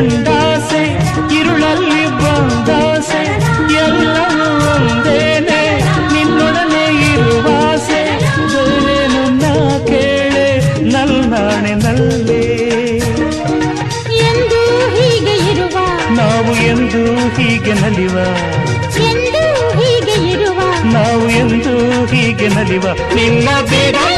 ಕಂಡಾಸೆ ഇരുಳಲ್ಲಿ ಬಂದಾಸೆ ಎಲ್ಲವೂ ಒಂದೇನೆ ನಿನ್ನೊಡನೆ ಇರುವಾಸೆ ಬೇರೇನು ನಾ ಕೇಳೆ ನಲ್ನಾಣೆ ನಲ್ಲೇ ಎಂದು ಹೀಗೆ ಇರುವ ನಾವು ಎಂದು ಹೀಗೆ ನಲಿವ ಎಂದು ಹೀಗೆ ಇರುವ ನಾವು ಎಂದು ಹೀಗೆ ನಲಿವ ನಿನ್ನ ಬಿಡಲ